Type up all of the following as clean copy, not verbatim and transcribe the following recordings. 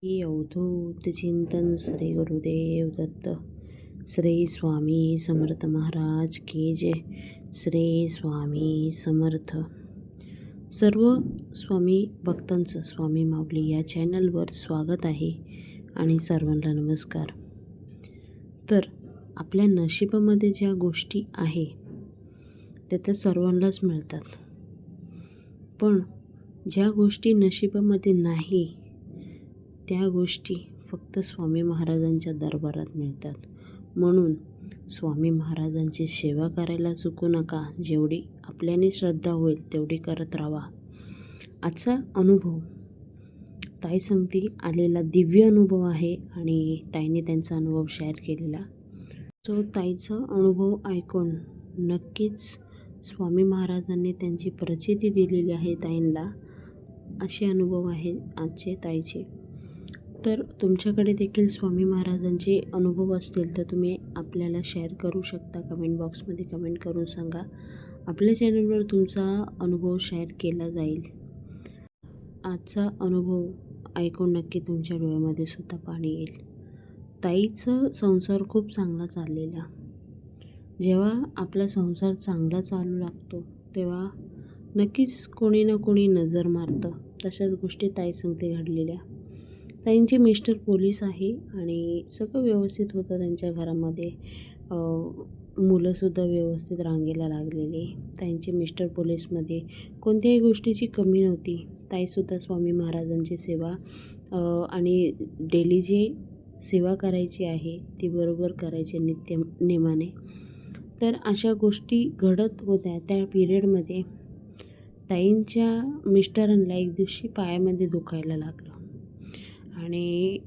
श्री अवधूत चिंतन श्री गुरुदेव दत्त श्री स्वामी समर्थ महाराज की जय. श्री स्वामी समर्थ. सर्व स्वामी भक्तांचं स्वामी माऊली या चॅनलवर स्वागत आहे आणि सर्वांना नमस्कार. तर आपल्या नशिबामध्ये ज्या गोष्टी आहे त्या तर सर्वांनाच मिळतात, पण ज्या गोष्टी नशिबामध्ये नाही त्या गोष्टी फक्त स्वामी महाराजांच्या दरबारात मिळतात. म्हणून स्वामी महाराजांची सेवा करायला चुकू नका. जेवढी आपल्याने श्रद्धा होईल तेवढी करत राहा. आजचा अनुभव ताई सांगती आलेला दिव्य अनुभव आहे आणि ताईने त्यांचा अनुभव शेअर केलेला. सो ताईचा अनुभव ऐकून नक्कीच स्वामी महाराजांनी त्यांची प्रचिती दिलेली आहे ताईंना. असे अनुभव आहे आजचे ताईचे. तर तुमच्याकडे देखील स्वामी महाराजांचे अनुभव असतील तर तुम्ही आपल्याला शेअर करू शकता. कमेंट बॉक्समध्ये कमेंट करून सांगा. आपल्या चॅनलवर तुमचा अनुभव शेअर केला जाईल. आजचा अनुभव ऐकून नक्की तुमच्या डोळ्यामध्ये सुद्धा पाणी येईल. ताईचा संसार खूप चांगला चाललेला. जेव्हा आपला संसार चांगला चालू लागतो तेव्हा नक्कीच कोणी ना कोणी नजर मारतं. तशाच गोष्टी ताई सांगते घडलेल्या. ताईंचे मिस्टर पोलीस आहे आणि सगळं व्यवस्थित होतं त्यांच्या घरामध्ये. मुलंसुद्धा व्यवस्थित रांगेला लागलेले. ताईंचे मिस्टर पोलीसमध्ये कोणत्याही गोष्टीची कमी नव्हती. ताईसुद्धा स्वामी महाराजांची सेवा आणि डेली जे सेवा करायची आहे ती बरोबर करायची नेमाने. तर अशा गोष्टी घडत होत्या. त्या पिरियडमध्ये ताईंच्या मिस्टरांना एक दिवशी पायामध्ये दुखायला लागलं आणि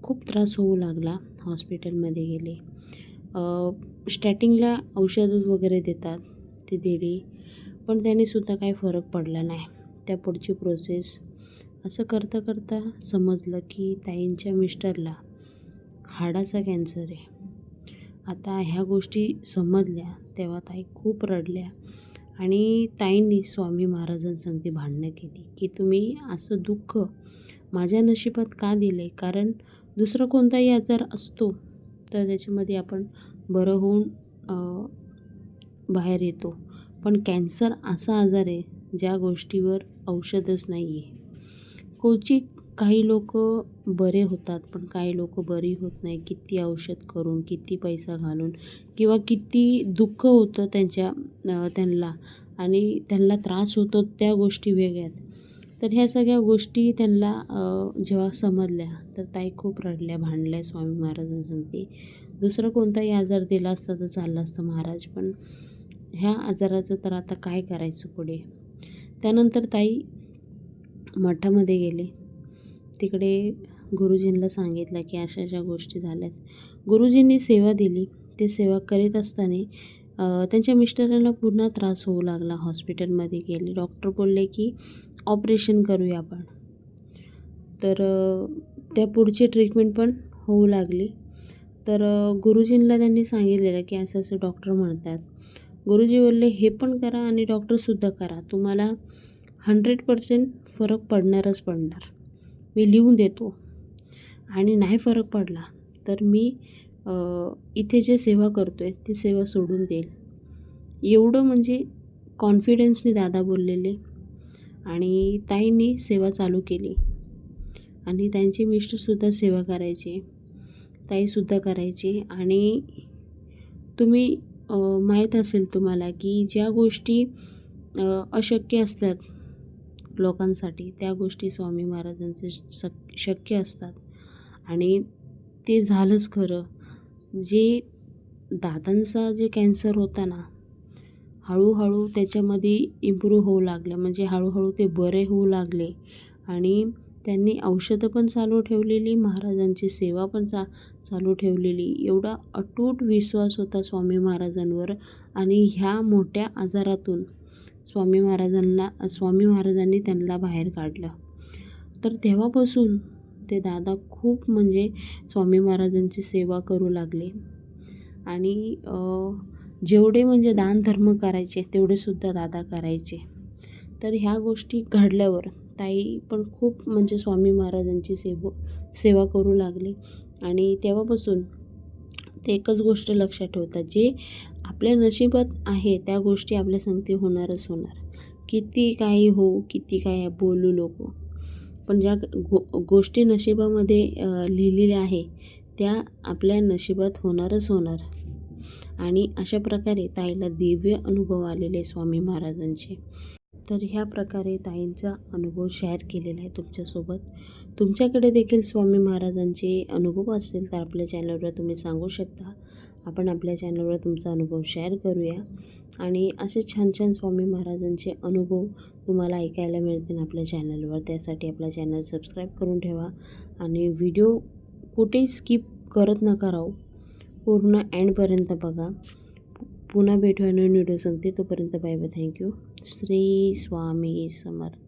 खूप त्रास होऊ लागला. हॉस्पिटलमध्ये गेले. स्टार्टिंगला औषधं वगैरे देतात ते दिली, पण त्यानेसुद्धा काही फरक पडला नाही. त्या पुढची प्रोसेस असं करता करता समजलं की ताईंच्या मिस्टरला हाडाचा कॅन्सर आहे. आता ह्या गोष्टी समजल्या तेव्हा ताई खूप रडल्या आणि ताईंनी स्वामी महाराजांसंगती भांडणं केली की तुम्ही असं दुःख माझ्या नशिबात का दिले. कारण दुसरा कोणताही आजार असतो तर त्याच्यामध्ये आपण बरं होऊन बाहेर येतो, पण कॅन्सर असा आजार आहे ज्या गोष्टीवर औषधच नाही आहे. क्वचित काही लोक बरे होतात पण काही लोक बरी होत नाही. किती औषध करून, किती पैसा घालून किंवा किती दुःख होतं त्यांना आणि त्यांना त्रास होतो त्या गोष्टी वेगळ्यात. तर ह्या सगळ्या गोष्टी त्यांना जेव्हा समजल्या तर ताई खूप रडल्या, भांडल्या स्वामी महाराजांसंगती. दुसरा कोणताही आजार दिला असता तर चाललं असतं महाराज, पण ह्या आजाराचं तर आता काय करायचं पुढे. त्यानंतर ताई मठामध्ये गेले. तिकडे गुरुजींना सांगितलं की अशा अशा गोष्टी झाल्यात. गुरुजींनी सेवा दिली. ते सेवा करीत असताना त्यांच्या मिस्टरांना पुन्हा त्रास होऊ लागला. हॉस्पिटलमध्ये गेले. डॉक्टर बोलले की ऑपरेशन करूया आपण. तर त्या पुढची ट्रीटमेंट पण होऊ लागली. तर गुरुजींना त्यांनी सांगितलेलं की असं असं डॉक्टर म्हणतात. गुरुजी बोलले हे पण करा आणि डॉक्टरसुद्धा करा. तुम्हाला 100% फरक पडणारच पडणार. मी लिहून देतो आणि नाही फरक पडला तर मी इथे जे सेवा करतो आहे ती सेवा सोडून देईल. एवढं म्हणजे कॉन्फिडन्सने दादा बोललेले. आणि ताईंनी सेवा चालू केली आणि त्यांचे मिस्टरसुद्धा सेवा करायचे, ताईसुद्धा करायचे. आणि तुम्ही माहीत असेल तुम्हाला की ज्या गोष्टी अशक्य असतात लोकांसाठी त्या गोष्टी स्वामी महाराजांचे शक्य असतात आणि ते झालंच खरं. जे दादांचा जे कॅन्सर होता ना, हळूहळू त्याच्यामध्ये इम्प्रूव्ह होऊ लागलं. म्हणजे हळूहळू ते बरे होऊ लागले आणि त्यांनी औषधं पण चालू ठेवलेली, महाराजांची सेवा पण चालू ठेवलेली. एवढा अतूट विश्वास होता स्वामी महाराजांवर आणि ह्या मोठ्या आजारातून स्वामी महाराजांनी त्यांना बाहेर काढलं. तर तेव्हापासून ते दादा खूप म्हणजे स्वामी महाराजांची सेवा करू लागले आणि जेवढे म्हणजे दानधर्म करायचे तेवढेसुद्धा दादा करायचे. तर ह्या गोष्टी घडल्यावर ताई पण खूप म्हणजे स्वामी महाराजांची सेवा करू लागले आणि तेव्हापासून ते एकच गोष्ट लक्षात ठेवतात, जे आपल्या नशिबात आहे त्या गोष्टी आपल्या संगती होणारच होणार. किती काही हो, किती काय बोलू लोकं. पण ज्या गोष्टी नशिबामध्ये लिहिलेल्या आहे त्या आपल्या नशिबात होणारच होणार. आणि अशा प्रकारे ताईला दिव्य अनुभव आलेले स्वामी महाराजांचे. तर ह्या प्रकारे ताईंचा अनुभव शेअर केलेला आहे तुमच्यासोबत. तुमच्याकडे देखील स्वामी महाराजांचे अनुभव असेल तर आपल्या चॅनलवर तुम्ही सांगू शकता. आपण आपल्या चॅनलवर तुमचा अनुभव शेअर करूया आणि असे छान छान स्वामी महाराजांचे अनुभव तुम्हाला ऐकायला मिळतील आपल्या चॅनलवर. त्यासाठी आपला चॅनल सबस्क्राईब करून ठेवा आणि व्हिडिओ कुठेही स्किप करत नका राहू. पूर्ण एंडपर्यंत बघा. पुन्हा भेटूया नवीन व्हिडिओ सांगते. तोपर्यंत bye bye. Thank you. Shri Swami Samarth.